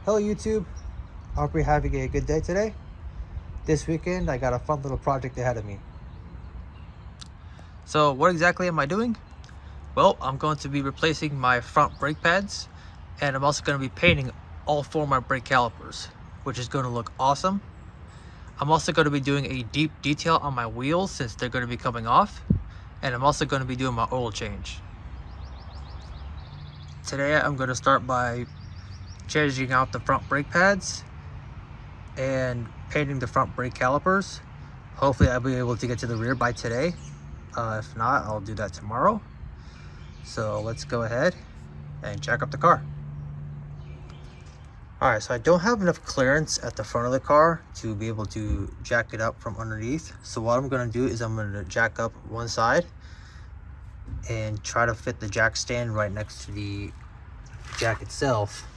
Hello YouTube, I hope you're having a good day today. This weekend I got a fun little project ahead of me. So what exactly am I doing? Well, I'm going to be replacing my front brake pads, and I'm also going to be painting all four of my brake calipers, which is going to look awesome. I'm also going to be doing a deep detail on my wheels since they're going to be coming off, and I'm also going to be doing my oil change. Today I'm going to start by changing out the front brake pads and painting the front brake calipers. Hopefully I'll be able to get to the rear by today. If not, I'll do that tomorrow. So let's go ahead and jack up the car. Alright, so I don't have enough clearance at the front of the car to be able to jack it up from underneath. So what I'm going to do is I'm going to jack up one side and try to fit the jack stand right next to the jack itself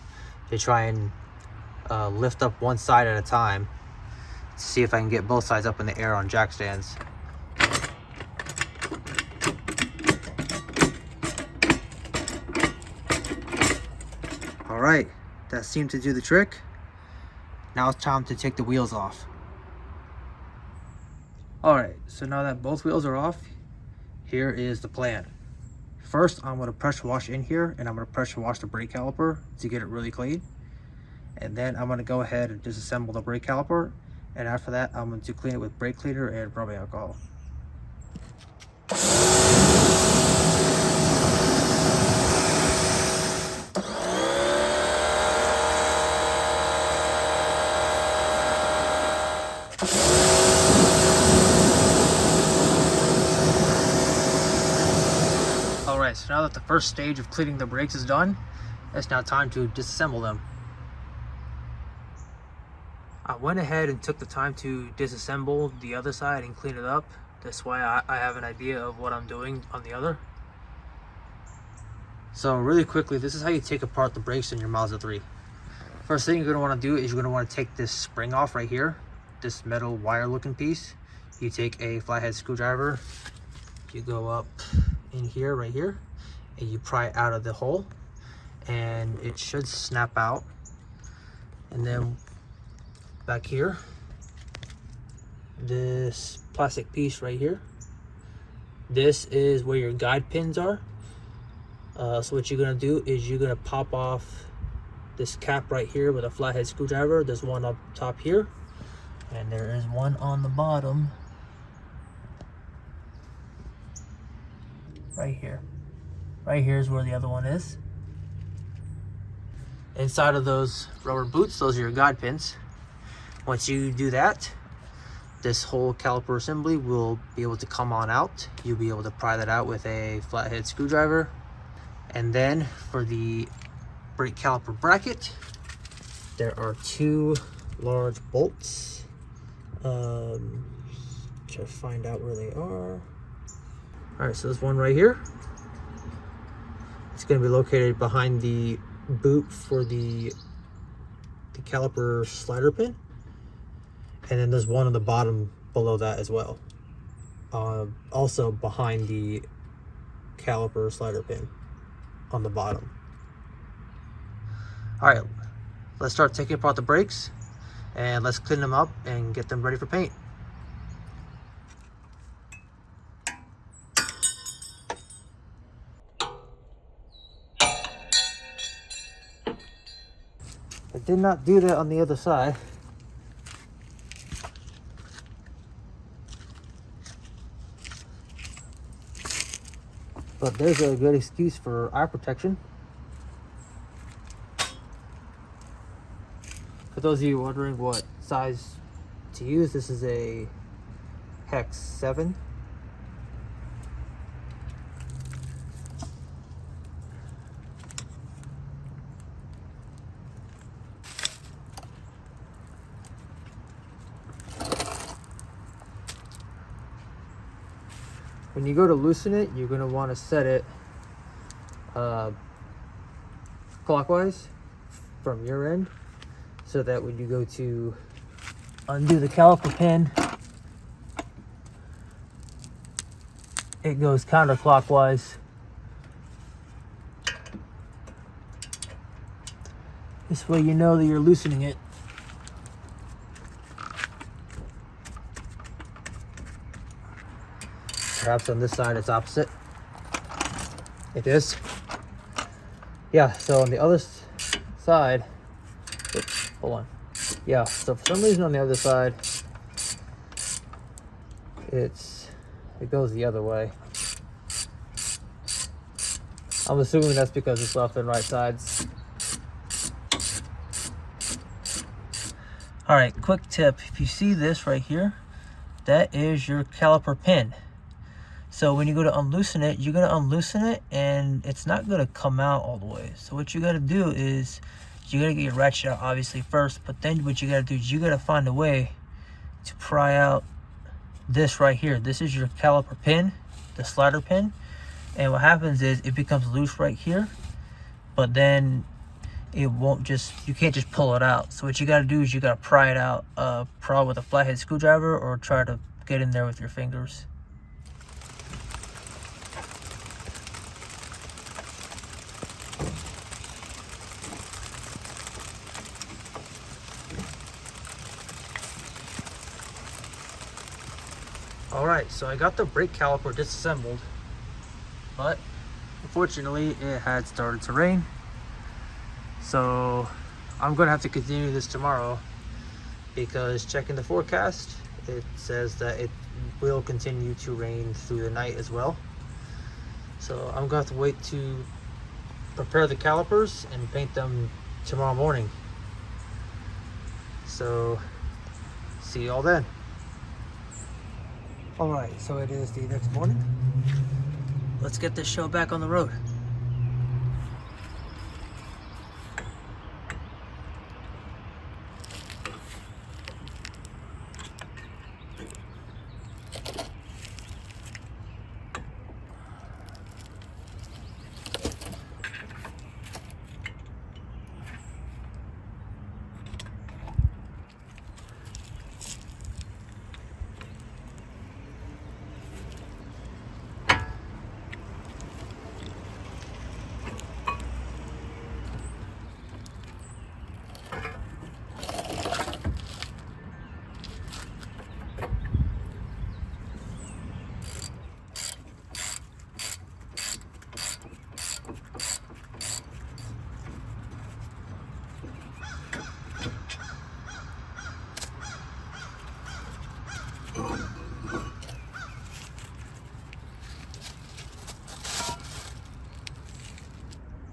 to try and lift up one side at a time to see if I can get both sides up in the air on jack stands. All right, that seemed to do the trick. Now it's time to take the wheels off. All right, so now that both wheels are off, here is the plan. First, I'm going to pressure wash in here, and I'm going to pressure wash the brake caliper to get it really clean. And then I'm going to go ahead and disassemble the brake caliper. And after that, I'm going to clean it with brake cleaner and rubbing alcohol. Alright, so now that the first stage of cleaning the brakes is done, it's now time to disassemble them. I went ahead and took the time to disassemble the other side and clean it up. This way I have an idea of what I'm doing on the other. So really quickly, this is how you take apart the brakes in your Mazda 3. First thing you're going to want to do is you're going to want to take this spring off right here, this metal wire looking piece. You take a flathead screwdriver, you go up in here, right here, and you pry it out of the hole, and it should snap out. And then back here, this plastic piece right here, this is where your guide pins are. So what you're going to do is you're going to pop off this cap right here with a flathead screwdriver. There's one up top here, and there is one on the bottom right here. Right here is where the other one is. Inside of those rubber boots, those are your guide pins. Once you do that, this whole caliper assembly will be able to come on out. You'll be able to pry that out with a flathead screwdriver. And then for the brake caliper bracket, there are two large bolts. Try to find out where they are. All right, so there's one right here. It's going to be located behind the boot for the caliper slider pin. And then there's one on the bottom below that as well. Also behind the caliper slider pin on the bottom. All right, let's start taking apart the brakes and let's clean them up and get them ready for paint. I did not do that on the other side. But there's a good excuse for eye protection. For those of you wondering what size to use, this is a hex 7. When you go to loosen it, you're going to want to set it clockwise from your end, so that when you go to undo the caliper pin, it goes counterclockwise This way you know that you're loosening it. Perhaps on this side it's opposite. It is. Yeah, so on the other side, oops, hold on. Yeah, so for some reason on the other side, it goes the other way. I'm assuming that's because it's left and right sides. All right, quick tip. If you see this right here, that is your caliper pin. So when you go to unloosen it, you're gonna unloosen it and it's not gonna come out all the way. So what you gotta do is, you gotta get your ratchet out obviously first, but then what you gotta do is you gotta find a way to pry out this right here. This is your caliper pin, the slider pin. And what happens is it becomes loose right here, but then it won't just, you can't just pull it out. So what you got to do is you got to pry it out, probably with a flathead screwdriver, or try to get in there with your fingers. All right, so I got the brake caliper disassembled, but unfortunately it had started to rain. So I'm gonna have to continue this tomorrow, because checking the forecast, it says that it will continue to rain through the night as well. So I'm gonna have to wait to prepare the calipers and paint them tomorrow morning. So see you all then. All right, so it is the next morning. Let's get this show back on the road.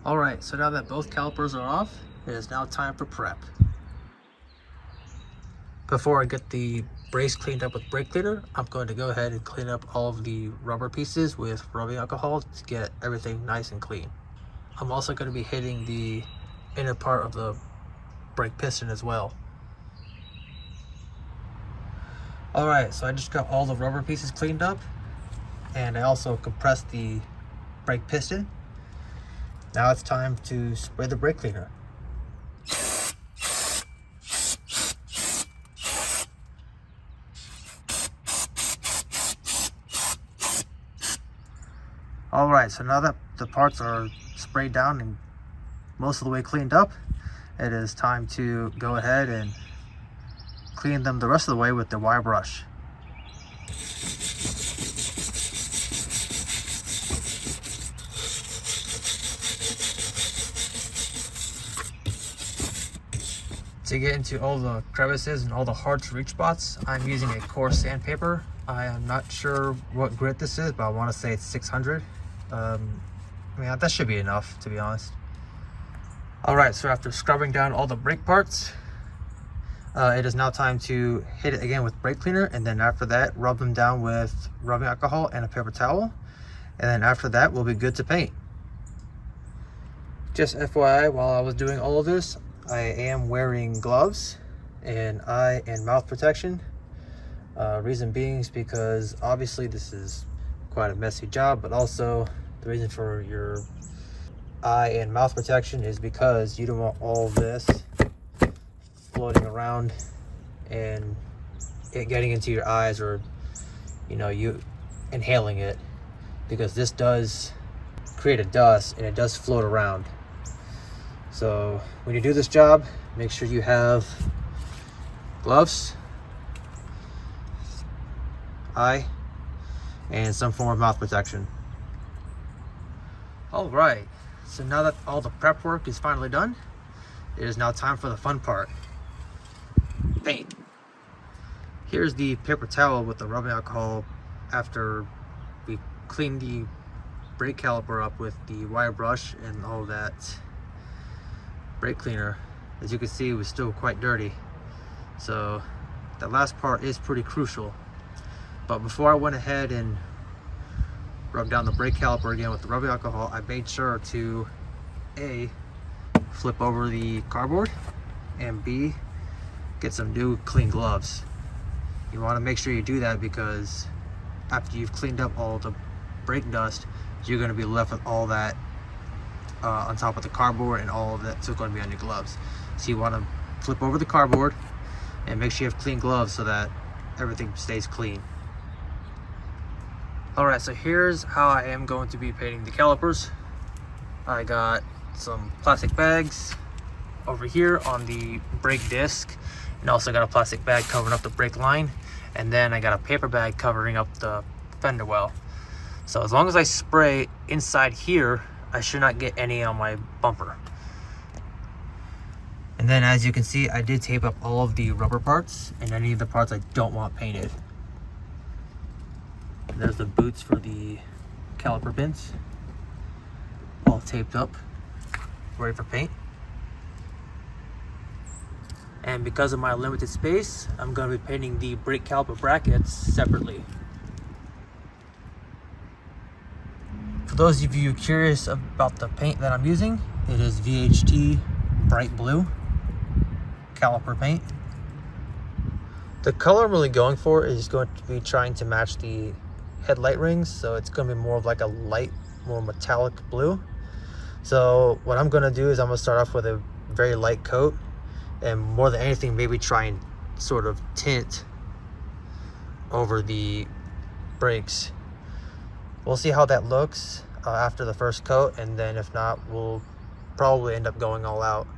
All right, so now that both calipers are off, it is now time for prep. Before I get the brace cleaned up with brake cleaner, I'm going to go ahead and clean up all of the rubber pieces with rubbing alcohol to get everything nice and clean. I'm also going to be hitting the inner part of the brake piston as well. All right, so I just got all the rubber pieces cleaned up, and I also compressed the brake piston. Now it's time to spray the brake cleaner. All right, so now that the parts are sprayed down and most of the way cleaned up, it is time to go ahead and clean them the rest of the way with the wire brush. To get into all the crevices and all the hard to reach spots, I'm using a coarse sandpaper. I am not sure what grit this is, but I want to say it's 600. I mean, that should be enough, to be honest. All right, so after scrubbing down all the brake parts, it is now time to hit it again with brake cleaner, and then after that, rub them down with rubbing alcohol and a paper towel. And then after that, we'll be good to paint. Just FYI, while I was doing all of this, I am wearing gloves and eye and mouth protection. Reason being is because obviously this is quite a messy job, but also the reason for your eye and mouth protection is because you don't want all this floating around and it getting into your eyes, or you inhaling it, because this does create a dust and it does float around. So when you do this job, make sure you have gloves, eye, and some form of mouth protection. All right, so now that all the prep work is finally done, it is now time for the fun part, paint. Here's the paper towel with the rubbing alcohol after we cleaned the brake caliper up with the wire brush and all that brake cleaner. As you can see, it was still quite dirty. So the last part is pretty crucial. But before I went ahead and rubbed down the brake caliper again with the rubbing alcohol, I made sure to A, flip over the cardboard, and B, get some new clean gloves. You want to make sure you do that because after you've cleaned up all the brake dust, you're going to be left with all that on top of the cardboard, and all of that's still going to be on your gloves. So you want to flip over the cardboard and make sure you have clean gloves so that everything stays clean. Alright, so here's how I am going to be painting the calipers. I got some plastic bags over here on the brake disc, and also got a plastic bag covering up the brake line, and then I got a paper bag covering up the fender well. So as long as I spray inside here, I should not get any on my bumper. And then as you can see, I did tape up all of the rubber parts and any of the parts I don't want painted. And there's the boots for the caliper pins, all taped up, ready for paint. And because of my limited space, I'm going to be painting the brake caliper brackets separately. For those of you curious about the paint that I'm using, it is VHT bright blue caliper paint. The color I'm really going for is going to be trying to match the headlight rings, so it's going to be more of like a light, more metallic blue. So what I'm going to do is I'm going to start off with a very light coat, and more than anything, maybe try and sort of tint over the brakes. We'll see how that looks after the first coat, and then if not, we'll probably end up going all out.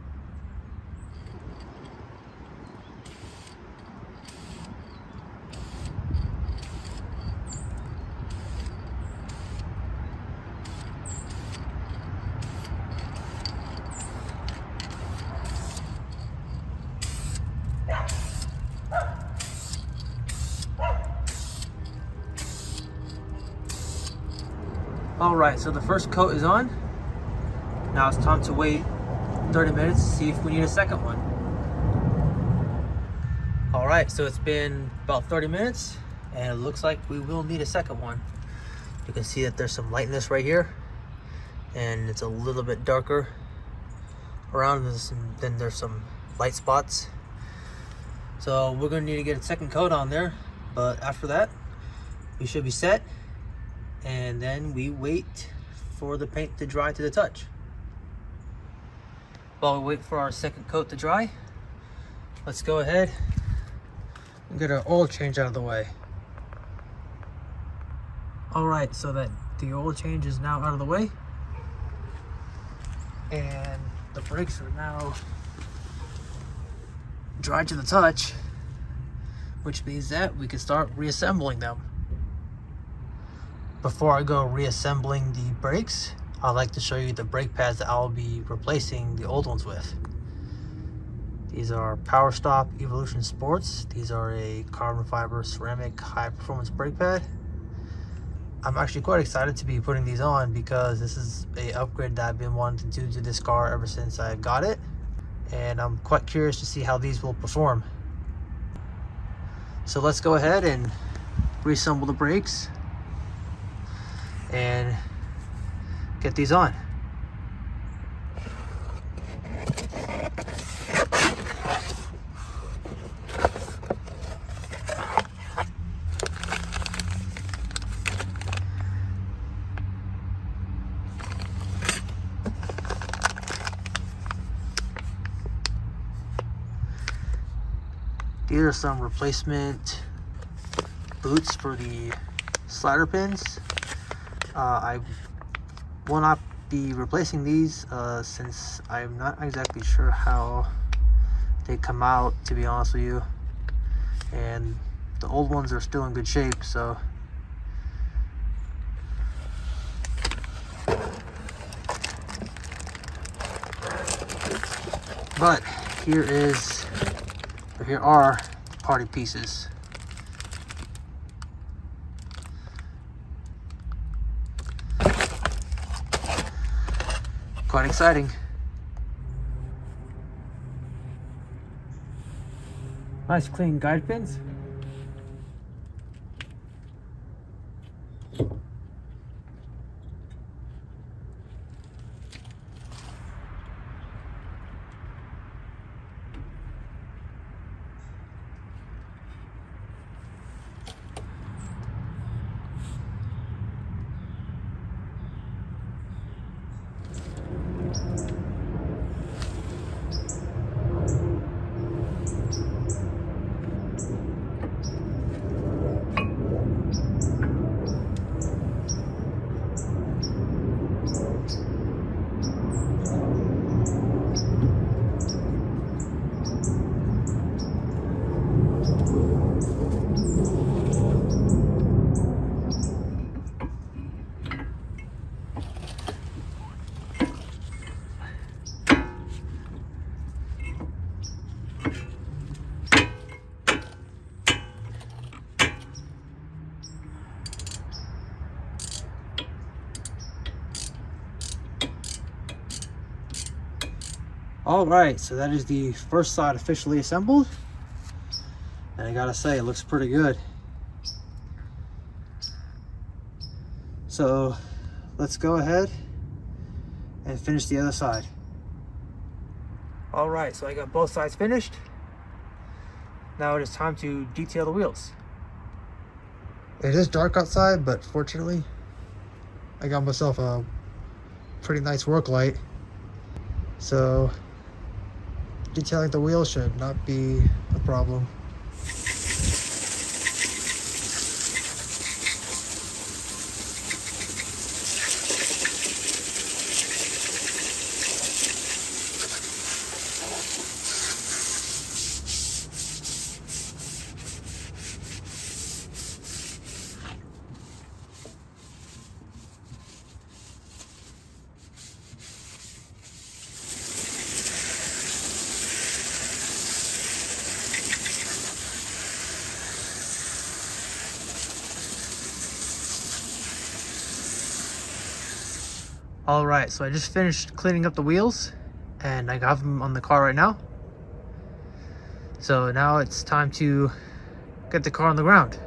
Alright, so the first coat is on. Now it's time to wait 30 minutes to see if we need a second one. Alright, so it's been about 30 minutes and it looks like we will need a second one. You can see that there's some lightness right here and it's a little bit darker around, then there's some light spots. So we're going to need to get a second coat on there, but after that we should be set. And then we wait for the paint to dry to the touch. While we wait for our second coat to dry, let's go ahead and get our oil change out of the way. Alright, so that the oil change is now out of the way, and the brakes are now dry to the touch, which means that we can start reassembling them. Before I go reassembling the brakes, I'd like to show you the brake pads that I'll be replacing the old ones with. These are Powerstop Evolution Sports. These are a carbon fiber ceramic high performance brake pad. I'm actually quite excited to be putting these on because this is an upgrade that I've been wanting to do to this car ever since I got it. And I'm quite curious to see how these will perform. So let's go ahead and reassemble the brakes and get these on. These are some replacement boots for the slider pins. I will not be replacing these since I'm not exactly sure how they come out, to be honest with you, and the old ones are still in good shape, so but here are the party pieces. Quite exciting. Nice clean guide pins. Alright, so that is the first side officially assembled, and I gotta say, it looks pretty good. So let's go ahead and finish the other side. Alright, so I got both sides finished. Now it is time to detail the wheels. It is dark outside, but fortunately I got myself a pretty nice work light, so detailing the wheels should not be a problem. Alright, so I just finished cleaning up the wheels and I got them on the car right now. So now it's time to get the car on the ground.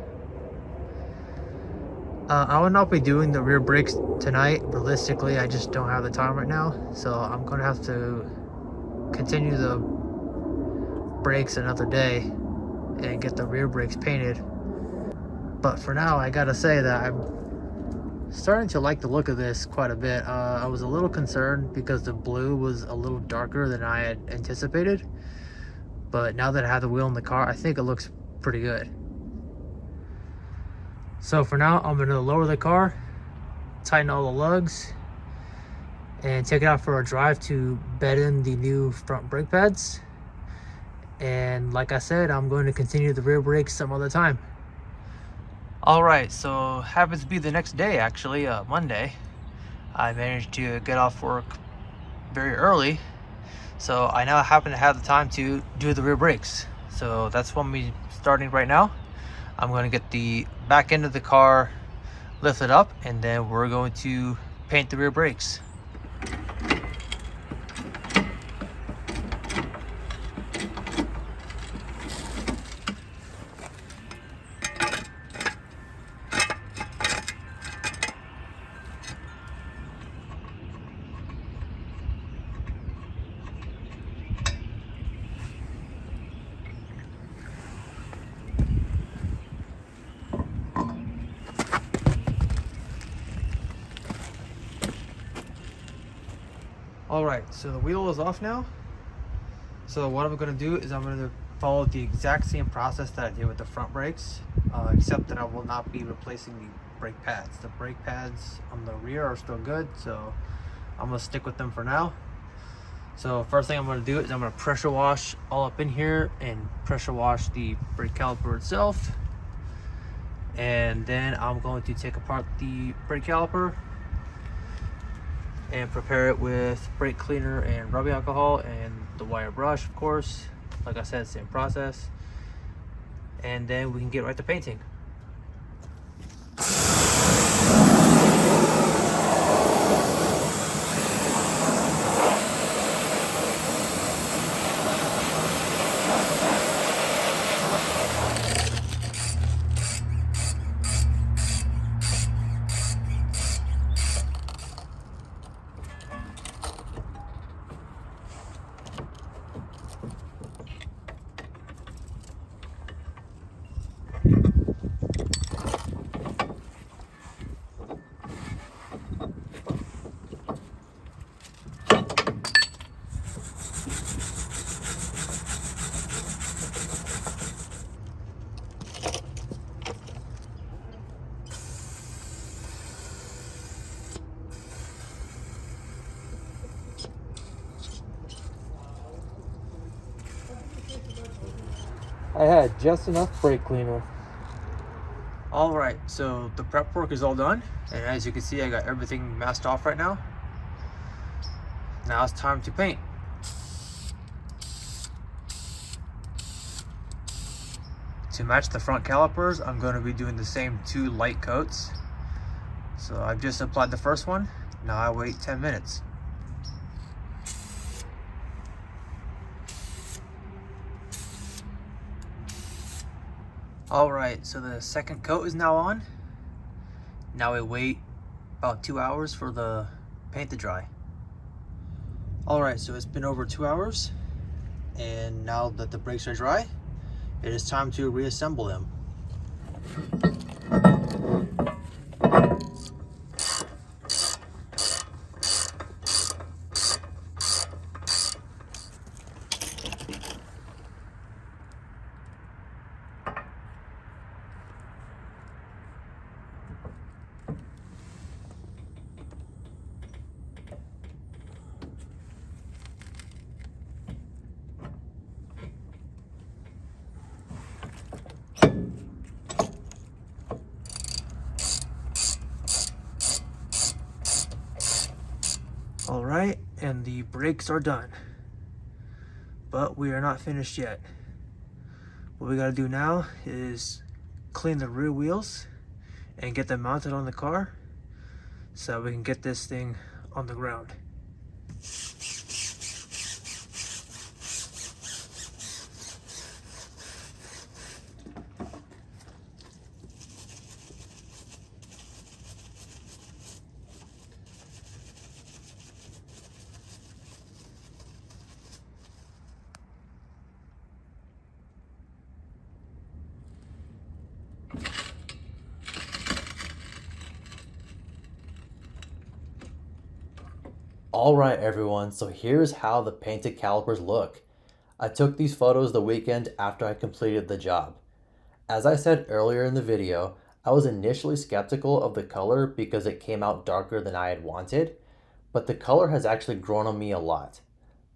I will not be doing the rear brakes tonight. Realistically, I just don't have the time right now. So I'm going to have to continue the brakes another day and get the rear brakes painted. But for now, I gotta say that I'm starting to like the look of this quite a bit. I was a little concerned because the blue was a little darker than I had anticipated, but now that I have the wheel in the car, I think it looks pretty good. So for now, I'm going to lower the car, tighten all the lugs, and take it out for a drive to bed in the new front brake pads. And like I said, I'm going to continue the rear brakes some other time. Alright, so happens to be the next day actually, Monday. I managed to get off work very early, so I now happen to have the time to do the rear brakes. So that's what I'm starting right now. I'm going to get the back end of the car lifted up, and then we're going to paint the rear brakes. Alright, so the wheel is off now. So what I'm going to do is I'm going to follow the exact same process that I did with the front brakes, except that I will not be replacing the brake pads. The brake pads on the rear are still good, so I'm gonna stick with them for now. So first thing I'm gonna do is I'm gonna pressure wash all up in here and pressure wash the brake caliper itself. And then I'm going to take apart the brake caliper and prepare it with brake cleaner and rubbing alcohol and the wire brush, of course. Like I said, same process. And then we can get right to painting. I had just enough brake cleaner. All right, so the prep work is all done, and as you can see, I got everything masked off right now. Now it's time to paint. To match the front calipers, I'm going to be doing the same 2 light coats. So I've just applied the first one. Now I wait 10 minutes. Alright, so the second coat is now on. Now we wait about 2 hours for the paint to dry. Alright, so it's been over 2 hours, and now that the brakes are dry, it is time to reassemble them. All right, and the brakes are done, but we are not finished yet. What we gotta do now is clean the rear wheels and get them mounted on the car so we can get this thing on the ground. Alright everyone, so here's how the painted calipers look. I took these photos the weekend after I completed the job. As I said earlier in the video, I was initially skeptical of the color because it came out darker than I had wanted, but the color has actually grown on me a lot.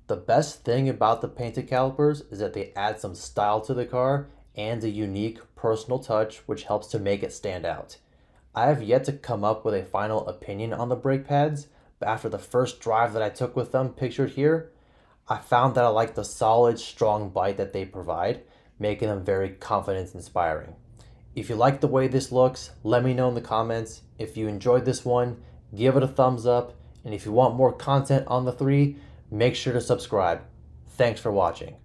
The best thing about the painted calipers is that they add some style to the car and a unique personal touch which helps to make it stand out. I have yet to come up with a final opinion on the brake pads, but after the first drive that I took with them pictured here, I found that I like the solid, strong bite that they provide, making them very confidence inspiring. If you like the way this looks, let me know in the comments. If you enjoyed this one, give it a thumbs up, and if you want more content on the 3, make sure to subscribe. Thanks for watching.